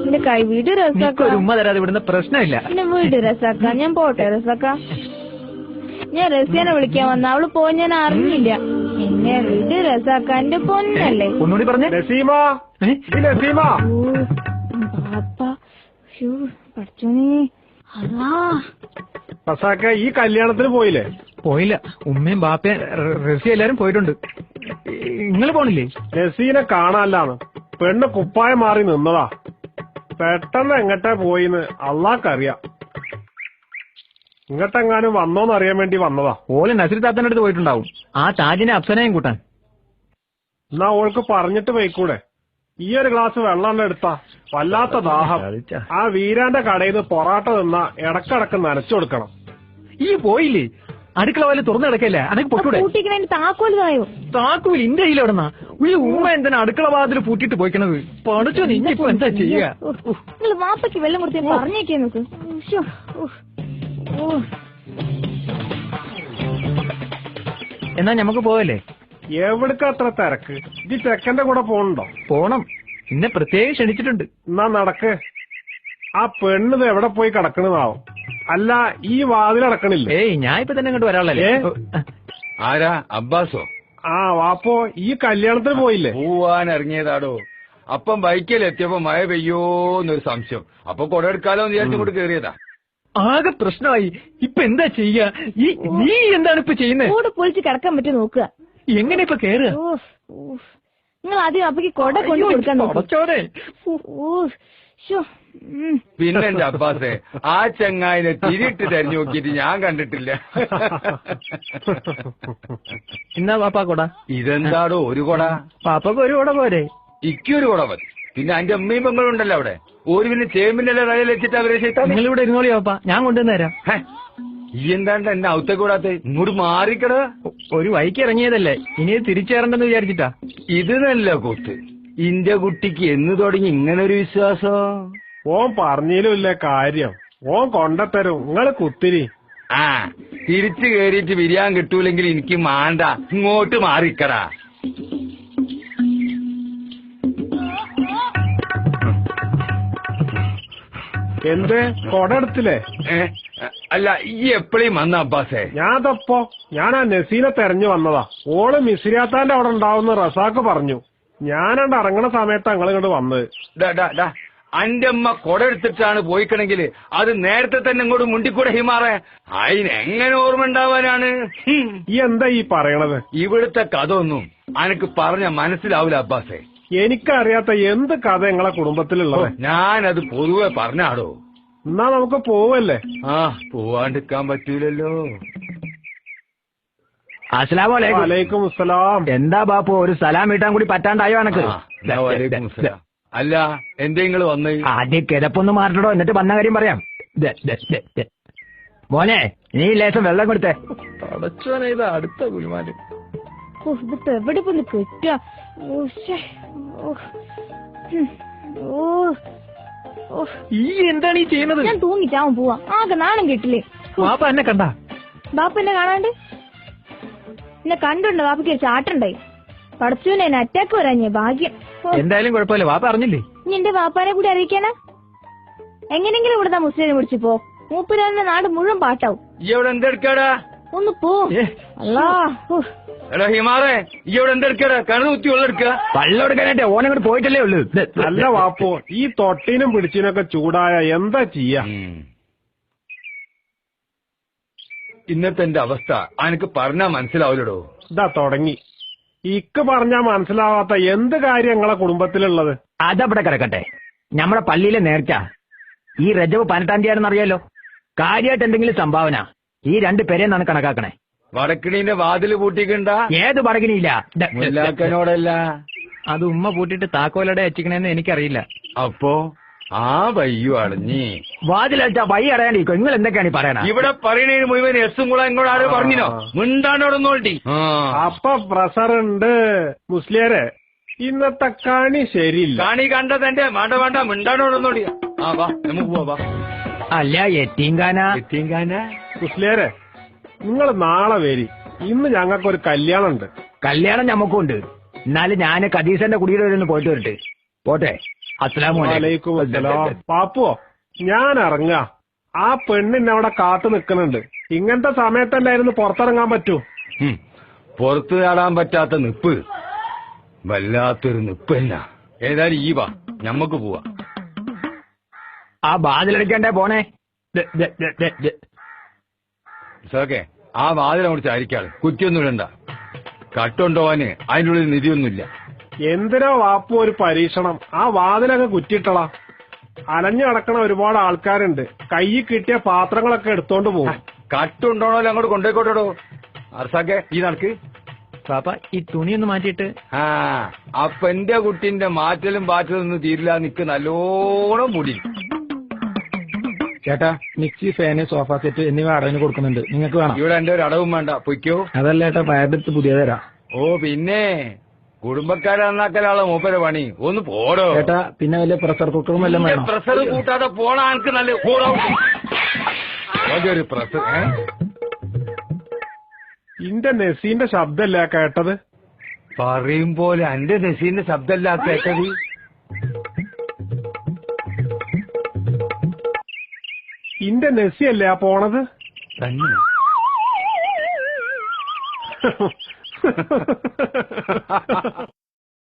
എന്റെ കൈ വീട് റസാക്ക. ഉമ്മ തരാതെ വിടുന്ന പ്രശ്നമില്ല. എന്നെ വീട് റസാക്ക. ഞാൻ പോട്ടെ റസാക്ക. ഞാൻ റസിയാനെ വിളിക്കാൻ വന്ന അവള് പോയി ഞാൻ അറിഞ്ഞില്ല. എന്നെ വീട് റസാക്ക. എന്റെ പൊന്നല്ലേ. ഒന്നുകൂടി പറഞ്ഞേ. പഠിച്ചോനെ റസാക്ക ഈ കല്യാണത്തിന് പോയില്ലേ? പോയില്ല. ഉമ്മയും ബാപ്പയും റസി എല്ലാരും പോയിട്ടുണ്ട്. നിങ്ങൾ പോണില്ലേ? നസീനെ കാണാനാണ്. പെണ്ണ് കുപ്പായം മാറി നിന്നതാ. പെട്ടെന്ന് എങ്ങട്ടാ പോയിന്ന് അള്ളാക്കറിയാം. ഇങ്ങട്ടെങ്ങാനും വന്നോന്നറിയാൻ വേണ്ടി വന്നതാ. ഓല് നസീർ താത്തന്റെ അടുത്ത് പോയിട്ടുണ്ടാവും, ആ താജിനെ അപ്സനയും കൂട്ടാൻ. എന്നാ ഓൾക്ക് പറഞ്ഞിട്ട് പോയിക്കൂടെ? ഈ ഒരു ഗ്ലാസ് വെള്ളം എടുത്താ. വല്ലാത്ത ദാഹം. ആ വീരാന്റെ കടയിൽ നിന്ന് പൊറാട്ട തിന്നാ ഇടക്കിടക്ക് നനച്ചു കൊടുക്കണം. ഈ പോയില്ലേ? അടുക്കള പോലെ തുറന്നു കിടക്കല്ലേ? അതൊക്കെ പൊട്ടൂടെ? താക്കോലായോ? താക്കൂൽ ഇന്റെ കയ്യിൽ എവിടെന്നാ? ഒരു ഉമ്മ എന്തിനാ അടുക്കള വാതിൽ പൂട്ടിട്ട് പോയിക്കണത്? പഠിച്ചോ, നിന്നിപ്പോ എന്താ ചെയ്യാ? നിങ്ങൾ വാപ്പയ്ക്ക് വെള്ളം കൊടുത്ത് പറഞ്ഞേക്കേ നോക്ക്. എന്നാ ഞമ്മക്ക് പോവല്ലേ? എവിടക്ക അത്ര തിരക്ക്? ഈ ചെക്കന്റെ കൂടെ പോണുണ്ടോ? പോണം. എന്നെ പ്രത്യേകം ക്ഷണിച്ചിട്ടുണ്ട്. എന്നാ നടക്ക്. ആ പെണ്ണിത് എവിടെ പോയി കിടക്കണെന്നാവും. അല്ല, ഈ വാതിലടക്കണില്ലേ? ഏയ്, ഞാൻ ഇപ്പൊ തന്നെ ഇങ്ങോട്ട് വരാനുള്ളല്ലേ. ആരാ? അബ്ബാസോ? ആ വാപ്പോ, ഈ കല്യാണത്തിന് പോയില്ലേ? പോവാൻ ഇറങ്ങിയതാടോ. അപ്പം ബൈക്കിലെത്തിയപ്പോ മഴ പെയ്യോന്നൊരു സംശയം. അപ്പൊ കൊടയെടുക്കാലോ എന്ന് വിചാരിച്ചിങ്ങോട്ട് കേറിയതാ. ആകെ പ്രശ്നമായി. ഇപ്പൊ എന്താ ചെയ്യാ? നീ എന്താണ് ഇപ്പൊ ചെയ്യുന്നത്? കൂടെ പൊളിച്ച് കിടക്കാൻ പറ്റും നോക്കുക. എങ്ങനെ ഇപ്പൊ കേറുക? നിങ്ങൾ ആദ്യം അപ്പക്ക് കൊട കൊണ്ട് കൊടുക്കാൻ നോക്കോടെ. പിന്നെ എന്റെ അബ്ബാസെ, ആ ചങ്ങായിനെ തിരിട്ട് തെരഞ്ഞു നോക്കിയിട്ട് ഞാൻ കണ്ടിട്ടില്ല. എന്നാ പാപ്പാ കൊട. ഇതെന്താടോ ഒരു കൊട? പാപ്പക്ക് ഒരു കൊട പോരെ? ഇക്കൊരു കൊട മതി. പിന്നെ എന്റെ അമ്മയും പെങ്ങളും ഉണ്ടല്ലോ അവിടെ. ഒരു പിന്നെ ചേമ്പിന്റെ റയൽ വെച്ചിട്ട് അവരെ നിങ്ങൾ ഇവിടെ ഇരുന്നോളി പാപ്പ, ഞാൻ കൊണ്ടുവന്ന് തരാം. ഈ എന്താണ്ട് എന്നെ ഔത്തേക്ക് കൂടാത്ത? ഇങ്ങോട്ട് മാറിക്കട. ഒരു വഴിക്ക് ഇറങ്ങിയതല്ലേ, ഇനി തിരിച്ചേറണ്ടെന്ന് വിചാരിച്ചിട്ടാ. ഇത് നല്ല കൂത്ത്. ഇന്റെ കുട്ടിക്ക് എന്ന് തുടങ്ങി ഇങ്ങനൊരു വിശ്വാസം? ഓൻ പറഞ്ഞില്ലേ കാര്യം. ഓൻ കൊണ്ടത്തരും. നിങ്ങള് കുത്തിരി. ആ, തിരിച്ചു കേറിയിട്ട് വിരിയാൻ കിട്ടൂലെങ്കിൽ എനിക്ക് മാണ്ട. ഇങ്ങോട്ട് മാറിക്കടാ. എന്ത് കൊട എടുത്തില്ലേ? അല്ല, ഈ എപ്പോഴും വന്ന അബ്ബാസേ? ഞാൻ ആ നസീനെ തെരഞ്ഞു വന്നതാ. ഓള് മിസ്രിയാത്താന്റെ അവിടെ ഉണ്ടാവുന്ന റസാക്ക് പറഞ്ഞു. ഞാനണ്ട് ഇറങ്ങണ സമയത്താ നിങ്ങൾ ഇങ്ങോട്ട് വന്നത്. അന്റെ അമ്മ കൊട എടുത്തിട്ടാണ് പോയിക്കണെങ്കിൽ അത് നേരത്തെ തന്നെ ഇങ്ങോട്ട് മുണ്ടിക്കൂടെ ഹിമാറെ. അതിനെങ്ങനെ ഓർമ്മ ഉണ്ടാവാനാണ്? ഈ എന്താ ഈ പറയണത്? ഇവിടുത്തെ കഥ ഒന്നും അനക്ക് പറഞ്ഞ മനസ്സിലാവൂല അബ്ബാസേ. എനിക്കറിയാത്ത എന്ത് കഥ നിങ്ങളെ കുടുംബത്തിലുള്ളത്? ഞാനത് പൊതുവെ പറഞ്ഞാടോ. എന്നാ നമുക്ക് പോവല്ലേ? ആ, പോവാണ്ടിരിക്കാൻ പറ്റൂലല്ലോ. അസ്സലാമലൈക്കും. അസ്സലാം. എന്താ ബാപ്പു, ഒരു സലാം വീട്ടാൻ കൂടി പറ്റാണ്ടായോ എനക്ക്? അല്ല, എന്തെങ്കിലും വന്ന് ആദ്യം കിടപ്പൊന്ന് മാറ്റടോ, എന്നിട്ട് വന്ന കാര്യം പറയാം. മോനെ, നീ ലേശം വെള്ളം കൊടുത്തേ. ഇത് അടുത്ത കുരുമാര് ഇതിപ്പോ എവിടെ പോയി കിട്ടുക? ഈ എന്താണ് ഈ ചെയ്യുന്നത്? ഞാൻ തൂങ്ങിച്ചാവും പോവാ. ആകെ നാണം കിട്ടില്ലേ? ബാപ്പ എന്നെ കണ്ട? ബാപ്പ എന്നെ കാണാണ്ട് എന്നെ കണ്ടുണ്ട്. ബാപ്പയ്ക്ക് ഒരു ചാട്ടുണ്ടായി. പടച്ചൂനെ അറ്റാക്ക് വരാഞ്ഞേ ഭാഗ്യം. എന്തായാലും കുഴപ്പമില്ല, ബാപ്പ അറിഞ്ഞില്ലേ? ഇനി എന്റെ ബാപ്പാനെ കൂടി അറിയിക്കാനാ? എങ്ങനെങ്കിലും ഇവിടുത്തെ മുസ്ലിം പിടിച്ചു പോ. മൂപ്പരാന്റെ നാട് മുഴുവൻ പാട്ടാവും. ഇവിടെ എന്തെടുക്കാടാ? ഒന്ന് പോ. അല്ലാ എടാ ഹിമാറെ, ഇവിടെ എന്തെടുക്കാടാ? കണ്ണു കുത്തി വെള്ളെടുക്കുക. വെള്ളം എടുക്കാനായിട്ട് ഓനങ്ങോട്ട് പോയിട്ടല്ലേ ഉള്ളു. അല്ല വാപ്പോ, ഈ തൊട്ടിനും പിടിച്ചിനൊക്കെ ചൂടായ എന്താ ചെയ്യാ? ഇന്നത്തെ എന്റെ അവസ്ഥ അനക്ക് പറഞ്ഞാ മനസ്സിലാവില്ലടോ. ഇതാ തുടങ്ങി. ഇക്ക് പറഞ്ഞാ മനസ്സിലാവാത്ത എന്ത് കാര്യം നിങ്ങളെ കുടുംബത്തിലുള്ളത്? അതവിടെ കിടക്കട്ടെ. നമ്മുടെ പള്ളിയിലെ നേർച്ച ഈ രജവ് 18 തീയതിയാണെന്ന് അറിയാലോ. കാര്യമായിട്ട് എന്തെങ്കിലും സംഭാവന ഈ 2 പേരെന്നാണ് കണക്കാക്കണേ. വടക്കിണീന്റെ വാതില് പൂട്ടിക്കണ്ട. ഏത് വടക്കിനിയില്ല? മുല്ലാക്കനോടല്ല, അത് ഉമ്മ പൂട്ടിട്ട് താക്കോലടെ അച്ചിക്കണേന്ന് എനിക്കറിയില്ല. അപ്പോ ആ വയ്യു അടഞ്ഞി വാതിലടിച്ചാ വഴി അടയാണ്ടിരിക്കും. നിങ്ങൾ എന്തൊക്കെയാണ് ഈ പറയണ? ഇവിടെ പറയണേന് മുഴുവൻ എസും കൂടെ ഇങ്ങോട്ട് ആരോ പറഞ്ഞോ? മിണ്ടാണ്ടോടൊന്നോട്ടി. അപ്പൊ പ്രഷറുണ്ട് മുസ്ലിയാരെ. ഇന്നത്തെ കണി ശരിയില്ല. കാണി കണ്ടത് എന്റെ വേണ്ട വേണ്ട മിണ്ടാണ്ടോടൊന്നോടി. ആ വാ, നമുക്ക് പോവാ. അല്ല, എത്തീങ്കാന മുസ്ലിയാരെ, നിങ്ങൾ നാളെ വരി. ഇന്ന് ഞങ്ങൾക്കൊരു കല്യാണം ഉണ്ട്. കല്യാണം ഞമ്മക്കുണ്ട്. എന്നാലും ഞാൻ കദീസന്റെ കുടിയുടെ ഒന്ന് പോയിട്ട് വരട്ടെ. പോട്ടെ. വലൈക്കും അസ്സലാം. പാപ്പോ ഞാൻ ഇറങ്ങാ. ആ പെണ്ണിന്നെ അവിടെ കാത്തു നിൽക്കുന്നുണ്ട്. ഇങ്ങനത്തെ സമയത്തല്ലായിരുന്നു പുറത്തിറങ്ങാൻ പറ്റൂ. പുറത്തു ചാടാൻ പറ്റാത്ത നിപ്പ് വല്ലാത്തൊരു നിപ്പല്ല. ഏതായാലും ഈ വാ, ഞമ്മക്ക് പോവാ. ആ വാതിലടിക്കണ്ടേ പോണേ. സോക്കെ ആ വാതിലങ്ങോട്ട് ചാരിക്കാള്. കുറ്റിയൊന്നും ഇടണ്ട. കട്ടുണ്ടോവാന് അതിൻ്റെ ഉള്ളിൽ നിധിയൊന്നുമില്ല. എന്തിനാ വാപ്പു ഒരു പരീക്ഷണം? ആ വാതിലങ്ങ് കുറ്റിട്ടളാ. അലഞ്ഞു കിടക്കണ ഒരുപാട് ആൾക്കാരുണ്ട്. കയ്യിൽ കിട്ടിയ പാത്രങ്ങളൊക്കെ എടുത്തോണ്ട് പോകും. കട്ടുണ്ടോണോ അങ്ങോട്ട് കൊണ്ടേക്കോട്ടോ. അർസാക്കെ ഈ നടക്ക്. പാപ്പ ഈ തുണിയൊന്ന് മാറ്റിയിട്ട്. അപ്പൊ എന്റെ കുട്ടിന്റെ മാറ്റലും പാറ്റലും ഒന്നും തീരില്ല. നിക്ക് നല്ലോണം മുടി. ചേട്ടാ മിക്സി, ഫാന്, സോഫ സെറ്റ് എന്നിവ അടവിന് കൊടുക്കുന്നുണ്ട്. നിങ്ങൾക്ക് വേണം? ഇവിടെ എന്റെ ഒരു അടവും വേണ്ട, പൊയ്ക്കോ. അതല്ല ചേട്ടാ, പയറെടുത്ത് പുതിയ തരാം. ഓ പിന്നെ കുടുംബക്കാരെ നന്നാക്കലാളെ മൂപ്പര പണി. ഒന്ന് പോടോ ചേട്ടാ. പിന്നെ വലിയ പ്രഷർ കുക്കറും എല്ലാം വേണം. പ്രഷർ കൂട്ടാതെ പോണ ആൾക്ക് നല്ല ഒരു പ്രഷർ. ഇന്റെ നെസീന്റെ ശബ്ദല്ലേ കേട്ടത്? പറയും പോലെ എന്റെ നെസീന്റെ ശബ്ദമല്ല കേട്ടത്. ഇന്റെ നെസിയല്ലേ ആ പോണത്? തന്നെ